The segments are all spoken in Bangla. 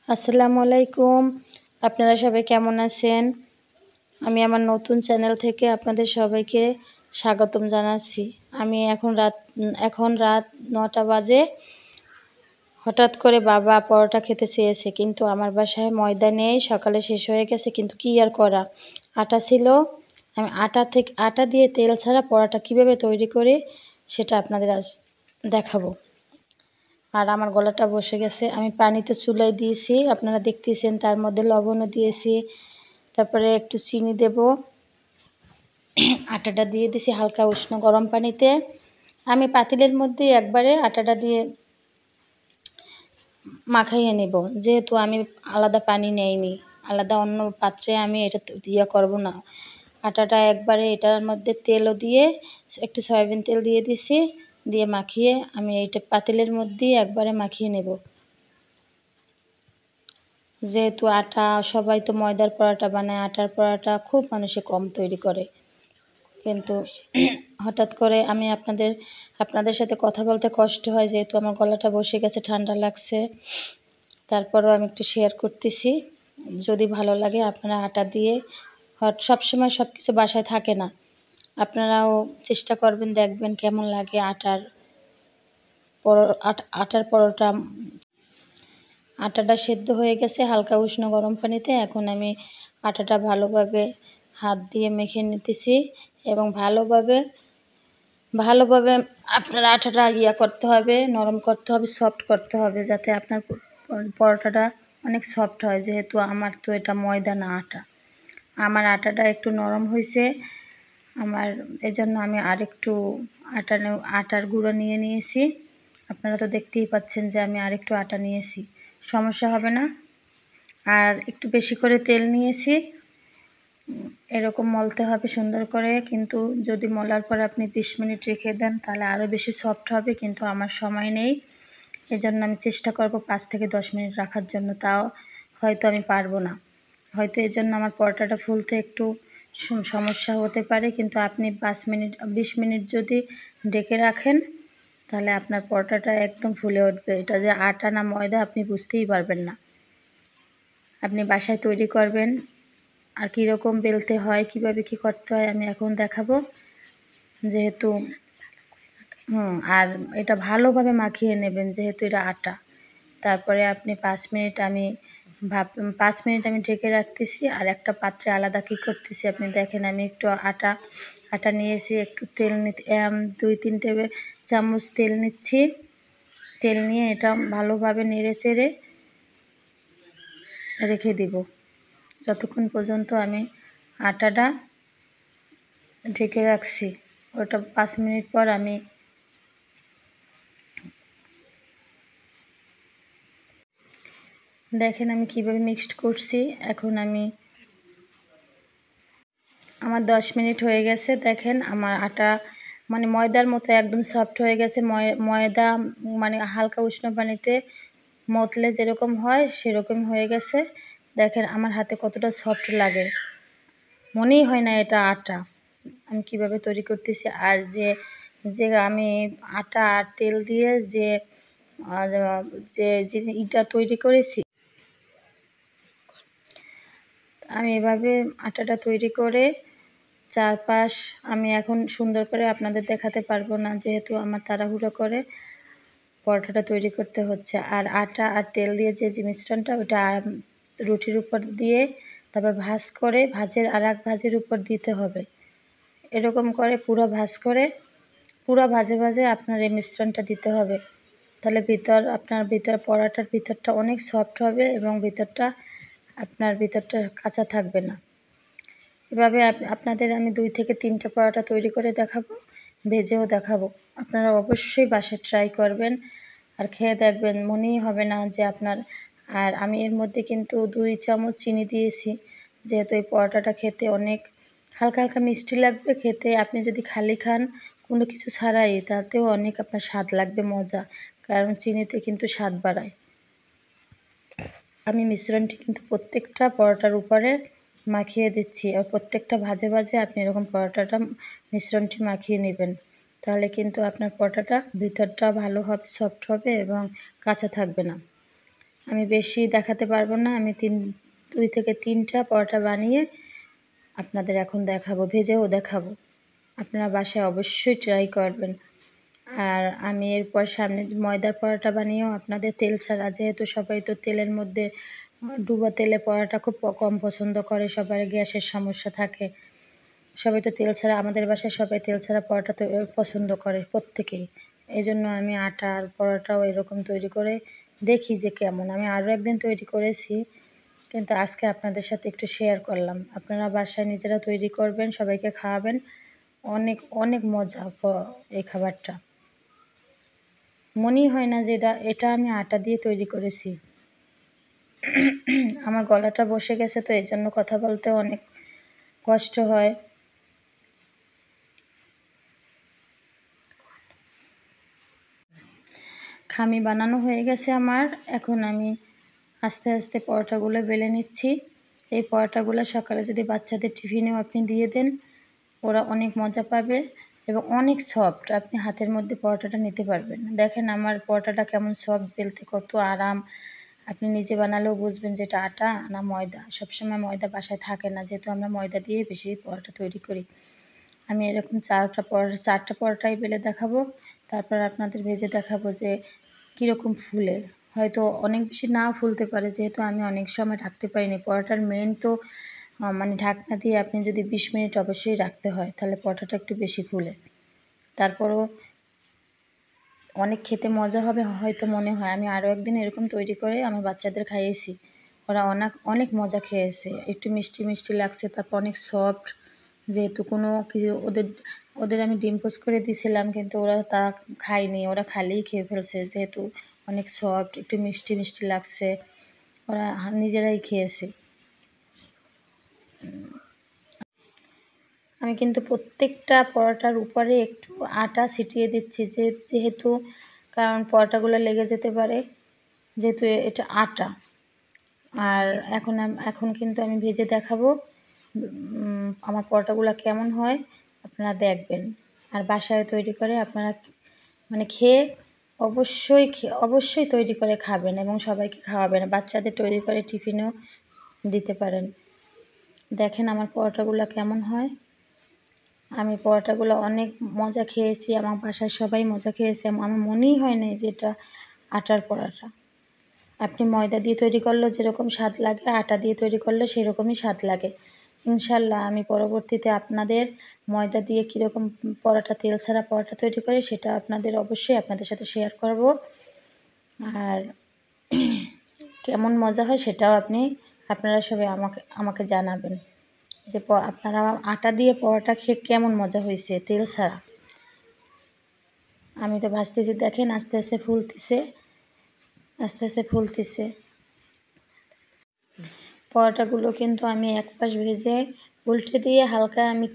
আসসালামু আলাইকুম। আপনারা সবাই কেমন আছেন? আমি আমার নতুন চ্যানেল থেকে আপনাদের সবাইকে স্বাগতম জানাচ্ছি। আমি এখন রাত ৯টা বাজে। হঠাৎ করে বাবা পরোটা খেতে চেয়েছে, কিন্তু আমার বাসায় ময়দা নেই, সকালে শেষ হয়ে গেছে, কিন্তু কী আর করা। আটা ছিল। আমি আটা দিয়ে তেল ছাড়া পরোটা কীভাবে তৈরি করি সেটা আপনাদের আজ দেখাবো। আর আমার গলাটা বসে গেছে। আমি পানি তো চুলায় দিয়েছি, আপনারা দেখতেছেন, তার মধ্যে লবণও দিয়েছি, তারপরে একটু চিনি দেব। আটাটা দিয়ে দিয়েছি হালকা উষ্ণ গরম পানিতে। আমি পাতিলের মধ্যে একবারে আটাটা দিয়ে মাখাইয়ে নেব, যেহেতু আমি আলাদা পানি নেইনি, আলাদা অন্য পাত্রে আমি এটা করব না। আটাটা একবারে এটার মধ্যে তেলও দিয়ে একটু সয়াবিন তেল দিয়ে দিছি, দিয়ে মাখিয়ে আমি এইটা পাতিলের মধ্যেই একবারে মাখিয়ে নেব। যেহেতু আটা, সবাই তো ময়দার পরোটা বানায়, আটার পরোটা খুব মানুষে কম তৈরি করে। কিন্তু হঠাৎ করে আমি আপনাদের সাথে কথা বলতে কষ্ট হয়, যেহেতু আমার গলাটা বসে গেছে, ঠান্ডা লাগছে। তারপরও আমি একটু শেয়ার করতেছি। যদি ভালো লাগে আপনারা আটা দিয়ে, সবসময় সব কিছু বাসায় থাকে না, আপনারাও চেষ্টা করবেন, দেখবেন কেমন লাগে আটার পরোটা। আটাটা সেদ্ধ হয়ে গেছে হালকা উষ্ণ গরম পানিতে। এখন আমি আটাটা ভালোভাবে হাত দিয়ে মেখে নিতেছি এবং ভালোভাবে আপনার আটাটা করতে হবে, নরম করতে হবে, সফট করতে হবে, যাতে আপনার পরোটাটা অনেক সফট হয়। যেহেতু আমার তো এটা ময়দা না আটা, আমার আটাটা একটু নরম হয়েছে, এজন্য আমি আরেকটু আটার গুঁড়ো নিয়েছি। আপনারা তো দেখতেই পাচ্ছেন যে আমি আরেকটু আটা নিয়েছি, সমস্যা হবে না। আর একটু বেশি করে তেল নিয়েছি। এরকম মলতে হবে সুন্দর করে, কিন্তু যদি মলার পর আপনি 20 মিনিট রেখে দেন তাহলে আরও বেশি সফট হবে, কিন্তু আমার সময় নেই। এজন্য আমি চেষ্টা করব 5 থেকে 10 মিনিট রাখার জন্য, তাও হয়তো আমি পারবো না, হয়তো এজন্য আমার পরোটাটা ফুলতে একটু সমস্যা হতে পারে। কিন্তু আপনি 20 মিনিট যদি ঢেকে রাখেন তাহলে আপনার পরোটাটা একদম ফুলে উঠবে। এটা যে আটা না ময়দা আপনি বুঝতেই পারবেন না। আপনি বাসায় তৈরি করবেন, আর কীরকম বেলতে হয়, কিভাবে কি করতে হয় আমি এখন দেখাবো। যেহেতু আর এটা ভালোভাবে মাখিয়ে নেবেন, যেহেতু এটা আটা। তারপরে আপনি 5 মিনিট আমি ঢেকে রাখতেছি। আর একটা পাত্রে আলাদা কী করতেছি আপনি দেখেন, আমি একটু আটা নিয়েছি, একটু তেল 2-3 টেবিল চামচ তেল নিচ্ছি। তেল নিয়ে এটা ভালোভাবে নেড়ে চেড়ে রেখে দিব, যতক্ষণ পর্যন্ত আমি আটাটা ঢেকে রাখছি। ওটা 5 মিনিট পর আমি দেখেন আমি কিভাবে মিক্সড করছি। এখন আমার 10 মিনিট হয়ে গেছে। দেখেন আমার আটা ময়দার মতো একদম সফট হয়ে গেছে। ময়দা হালকা উষ্ণ পানিতে মথলে যেরকম হয় সেরকম হয়ে গেছে। দেখেন আমার হাতে কতটা সফট লাগে, মনেই হয় না এটা আটা। আমি কিভাবে তৈরি করতেছি, আর যে আমি আটা আর তেল দিয়ে যে ইটা তৈরি করেছি, আমি এভাবে আটাটা তৈরি করে চারপাশ আমি এখন সুন্দর করে আপনাদের দেখাতে পারবো না, যেহেতু আমার তাড়াহুড়ো করে পরোটাটা তৈরি করতে হচ্ছে। আর আটা আর তেল দিয়ে যে মিশ্রণটা, ওটা রুটির উপর দিয়ে তারপর আরেক ভাজের উপর দিতে হবে। এরকম করে পুরো ভাজে আপনার এই মিশ্রণটা দিতে হবে। তাহলে আপনার পরোটার ভিতরটা অনেক সফট হবে এবং ভিতরটা কাঁচা থাকবে না। এভাবে আপনাদের আমি 2 থেকে 3টে পরোটা তৈরি করে দেখাবো, ভেজেও দেখাবো। আপনারা অবশ্যই বাসায় ট্রাই করবেন, আর খেয়ে দেখবেন, মনেই হবে না যে আপনার। আর আমি এর মধ্যে কিন্তু 2 চামচ চিনি দিয়েছি, যেহেতু এই পরোটাটা খেতে অনেক হালকা মিষ্টি লাগবে খেতে। আপনি যদি খালি খান কোনো কিছু ছাড়াই, তাতেও অনেক আপনার স্বাদ লাগবে, মজা, কারণ চিনিতে কিন্তু স্বাদ বাড়ায়। আমি মিশ্রণটি কিন্তু প্রত্যেকটা পরোটার উপরে মাখিয়ে দিচ্ছি, আর প্রত্যেকটা ভাজে আপনি এরকম মিশ্রণটি মাখিয়ে নেবেন। তাহলে কিন্তু আপনার পরোটাটা ভিতরটা ভালো হবে, সফট হবে এবং কাঁচা থাকবে না। আমি বেশি দেখাতে পারবো না। আমি 2 থেকে 3টা পরোটা বানিয়ে আপনাদের এখন দেখাবো, ভেজেও দেখাবো। আপনারা বাসায় অবশ্যই ট্রাই করবেন। আর আমি এরপর সামনে ময়দার পরোটা বানিয়েও আপনাদের তেল ছাড়া, যেহেতু সবাই তো তেলের মধ্যে ডুবা তেলে পরোটা খুব কম পছন্দ করে, সবার গ্যাসের সমস্যা থাকে, সবাই তো তেল ছাড়া, আমাদের বাসায় সবাই তেল ছাড়া পরোটা তো পছন্দ করে প্রত্যেকেই। এই জন্য আমি আটা আর পরোটাও এরকম তৈরি করে দেখি যে কেমন। আমি আরও একদিন তৈরি করেছি, কিন্তু আজকে আপনাদের সাথে একটু শেয়ার করলাম। আপনারা বাসায় নিজেরা তৈরি করবেন, সবাইকে খাওয়াবেন। অনেক অনেক মজা এই খাবারটা। মনেই হয় না যে এটা আমি আটা দিয়ে তৈরি করেছি। আমার গলাটা বসে গেছে, তো এই জন্য কথা বলতে অনেক কষ্ট হয়। খামি বানানো হয়ে গেছে আমার। এখন আমি আস্তে আস্তে পরোটাগুলো বেলে নিচ্ছি। এই পরোটাগুলো সকালে যদি বাচ্চাদের টিফিনেও আপনি দিয়ে দেন, ওরা অনেক মজা পাবে এবং অনেক সফট। আপনি হাতের মধ্যে পরোটাটা নিতে পারবেন। দেখেন আমার পরোটাটা কেমন সফট, বেলতে কত আরাম। আপনি নিজে বানালেও বুঝবেন যে এটা আটা না ময়দা। সবসময় ময়দা বাসায় থাকে না, যেহেতু আমরা ময়দা দিয়েই বেশি পরোটা তৈরি করি। আমি এরকম 4টা পরোটাই বেলে দেখাবো, তারপর আপনাদের ভেজে দেখাবো যে কীরকম ফুলে। হয়তো অনেক বেশি নাও ফুলতে পারে, যেহেতু আমি অনেক সময় রাখতে পারিনি। পরোটার মেইন তো মানে ঢাকনা দিয়ে আপনি যদি 20 মিনিট অবশ্যই রাখতে হয়, তাহলে পরোটাটা একটু বেশি ফুলে। তারপরও অনেক খেতে মজা হবে হয়তো মনে হয়। আমি আরও একদিন এরকম তৈরি করে আমি বাচ্চাদের খাইয়েছি, ওরা অনেক মজা খেয়েছে। একটু মিষ্টি মিষ্টি লাগছে, তারপর অনেক সফট। যেহেতু কোনো কিছু ওদের আমি ডিম পোচ করে দিয়েছিলাম, কিন্তু ওরা তা খায়নি, ওরা খালিই খেয়ে ফেলছে। যেহেতু অনেক সফট, একটু মিষ্টি মিষ্টি লাগছে, ওরা নিজেরাই খেয়েছে। আমি কিন্তু প্রত্যেকটা পরোটার উপরে একটু আটা ছিটিয়ে দিচ্ছি, যেহেতু কারণ পরোটাগুলো লেগে যেতে পারে, যেহেতু এটা আটা। আর এখন কিন্তু আমি ভেজে দেখাবো আমার পরোটাগুলো কেমন হয়, আপনারা দেখবেন। আর বাসায় তৈরি করে আপনারা মানে খেয়ে অবশ্যই তৈরি করে খাবেন এবং সবাইকে খাওয়াবেন। বাচ্চাদের তৈরি করে টিফিনেও দিতে পারেন। দেখেন আমার পরোটাগুলো কেমন হয়। আমি পরোটাগুলো অনেক মজা খেয়েছি, আমার বাসায় সবাই মজা খেয়েছে। আমার মনেই হয় না যে এটা আটার পরোটা। আপনি ময়দা দিয়ে তৈরি করলেও যেরকম স্বাদ লাগে, আটা দিয়ে তৈরি করলে সেরকমই স্বাদ লাগে। ইনশাল্লাহ আমি পরবর্তীতে আপনাদের ময়দা দিয়ে কীরকম পরোটা, তেল ছাড়া পরোটা তৈরি করে সেটা অবশ্যই আপনাদের সাথে শেয়ার করব। আর কেমন মজা হয় সেটাও আপনারা সবাই আমাকে জানাবেন যে আপনারা আটা দিয়ে পরোটা খেয়ে কেমন মজা হয়েছে তেল ছাড়া। আমি তো ভাজতেছি, দেখেন আস্তে আস্তে ফুলতেছে। পরোটাগুলো কিন্তু আমি এক পাশ ভেজে উল্টে দিয়ে হালকা আমি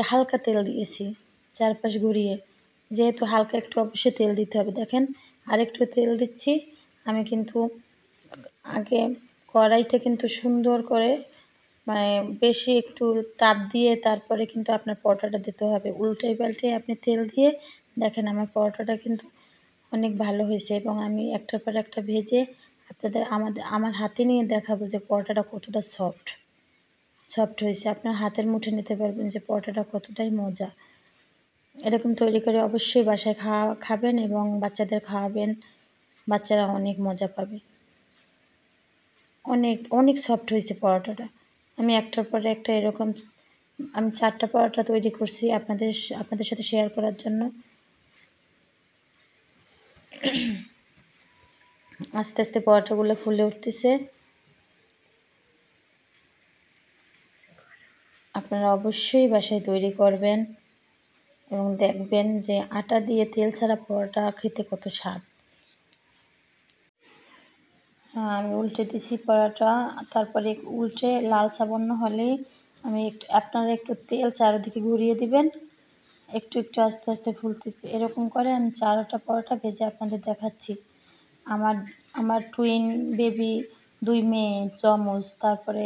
হালকা তেল দিয়েছি, 4 পাশ ঘুরিয়ে। যেহেতু হালকা একটু অবশ্যই তেল দিতে হবে। দেখেন আরেকটু তেল দিচ্ছি। আমি কিন্তু আগে কড়াইটা কিন্তু সুন্দর করে মানে বেশি একটু তাপ দিয়ে তারপরে কিন্তু আপনার পরোটাটা দিতে হবে। উল্টে পাল্টে আপনি তেল দিয়ে দেখেন আমার পরোটাটা কিন্তু অনেক ভালো হয়েছে এবং আমি একটার পর একটা ভেজে আপনাদের আমার হাতে নিয়ে দেখাবো যে পরোটাটা কতটা সফট হয়েছে। আপনার হাতের মুঠে নিতে পারবেন যে পরোটাটা কতটাই মজা। এরকম তৈরি করে অবশ্যই বাসায় খাবেন এবং বাচ্চাদের খাওয়াবেন। বাচ্চারা অনেক মজা পাবে। অনেক সফট হয়েছে পরোটাটা। আমি একটার পর একটা এরকম আমি 4টা পরোটা তৈরি করছি আপনাদের সাথে শেয়ার করার জন্য। আস্তে আস্তে পরোটাগুলো ফুলে উঠতেছে। আপনারা অবশ্যই বাসায় তৈরি করবেন এবং দেখবেন যে আটা দিয়ে তেল ছাড়া পরোটা খেতে কত স্বাদ। আমি উল্টে দিছি পরোটা, তারপরে উল্টে লালচা বর্ণ হলেই আপনারা একটু তেল চারিদিকে ঘুরিয়ে দিবেন। একটু আস্তে আস্তে ফুলতেছে। এরকম করে আমি 4টা পরোটা ভেজে আপনাদের দেখাচ্ছি। আমার টুইন বেবি 2 মেয়ে যমজ, তারপরে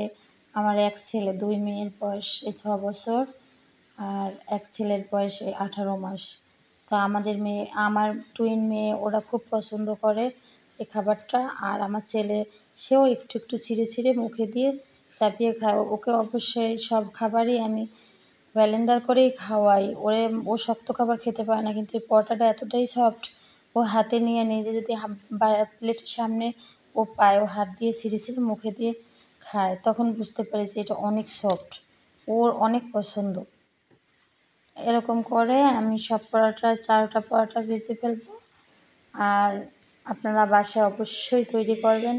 আমার এক ছেলে, 2 মেয়ের বয়স 6 বছর আর এক ছেলের বয়স 18 মাস। তো আমার টুইন মেয়ে ওরা খুব পছন্দ করে এই খাবারটা। আর আমার ছেলে, সেও একটু একটু ছিঁড়ে ছিঁড়ে মুখে দিয়ে চাপিয়ে খায়। ওকে অবশ্যই সব খাবারই আমি ব্লেন্ডার করেই খাওয়াই। ও শক্ত খাবার খেতে পারে না, কিন্তু এই পরোটাটা এতটাই সফট, ও হাতে নিয়ে নিজে যদি প্লেটের সামনে ও পায়, ও হাত দিয়ে ছিঁড়ে ছিঁড়ে মুখে দিয়ে খায়, তখন বুঝতে পারি যে এটা অনেক সফট, ওর অনেক পছন্দ। এরকম করে আমি সব পরোটা 4টা পরোটা ভেজে ফেলবো। আর আপনারা বাসায় অবশ্যই তৈরি করবেন,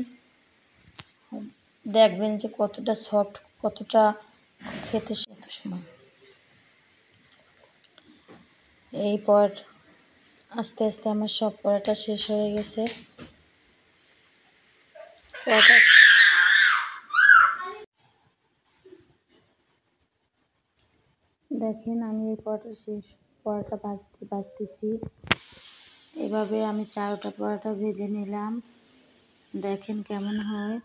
দেখবেন যে কতটা সফট, কতটা খেতে এত সময়। এরপর আস্তে আস্তে আমার সব পরোটা শেষ হয়ে গেছে। পরোটা দেখেন, আমি এই পরোটা ভাজতেছি। এভাবে আমি 4টা পরোটা ভেজে নিলাম, দেখেন কেমন হয়।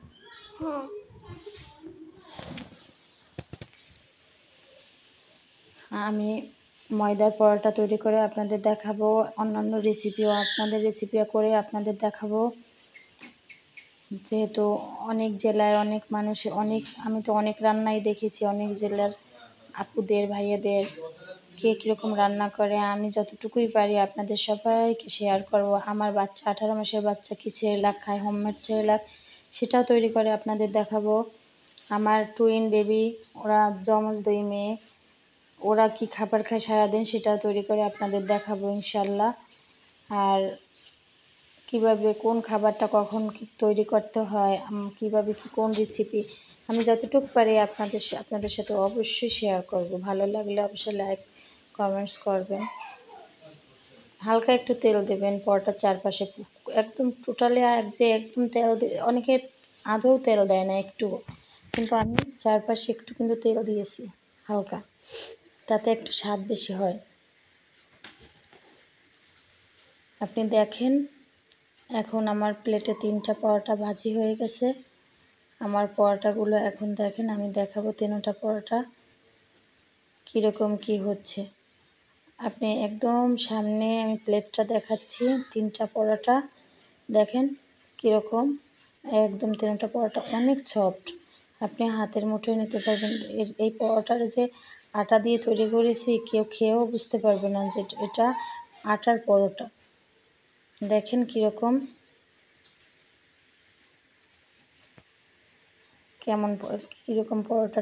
আমি ময়দার পরোটা তৈরি করে আপনাদের দেখাবো, অন্যান্য রেসিপিও করে আপনাদের দেখাবো। যেহেতু অনেক জেলায় অনেক মানুষ, আমি তো অনেক রান্নাই দেখেছি, অনেক জেলার আপুদের ভাইয়াদের কে কীরকম রান্না করে, আমি যতটুকুই পারি আপনাদের সবাইকে শেয়ার করব। আমার বাচ্চা 18 মাসের বাচ্চা কি সেরেলাক খায়, হোমমেড সেরেলাক, সেটাও তৈরি করে আপনাদের দেখাবো। আমার টুইন বেবি, ওরা যমজ 2 মেয়ে, ওরা কি খাবার খায় সারাদিন, সেটাও তৈরি করে আপনাদের দেখাবো ইনশাল্লাহ। আর কিভাবে কোন খাবারটা কখন কি তৈরি করতে হয়, কিভাবে কি কোন রেসিপি, আমি যতটুকু পারি আপনাদের সাথে অবশ্যই শেয়ার করব। ভালো লাগলে অবশ্যই লাইক কমেন্টস করবেন। হালকা একটু তেল দেবেন পরোটার চারপাশে, একদম টোটালি একদম তেল অনেকে আদৌ তেল দেয় না একটু, কিন্তু আমি চারপাশে একটু কিন্তু তেল দিয়েছি হালকা, তাতে একটু স্বাদ বেশি হয়। আপনি দেখেন, এখন আমার প্লেটে 3টা পরোটা ভাজি হয়ে গেছে। আমার পরোটাগুলো এখন দেখেন, আমি দেখাবো 3টা পরোটা কীরকম কি হচ্ছে। আপনি একদম সামনে আমি প্লেটটা দেখাচ্ছি, 3টা পরোটা দেখেন কীরকম, একদম 3টা পরোটা অনেক সফট, আপনি হাতের মুঠোয় নিতে পারবেন। এই পরোটার যে আটা দিয়ে তৈরি করেছি, কেউ খেয়েও বুঝতে পারবে না যে এটা আটার পরোটা। দেখেন কীরকম, কীরকম পরোটাটা।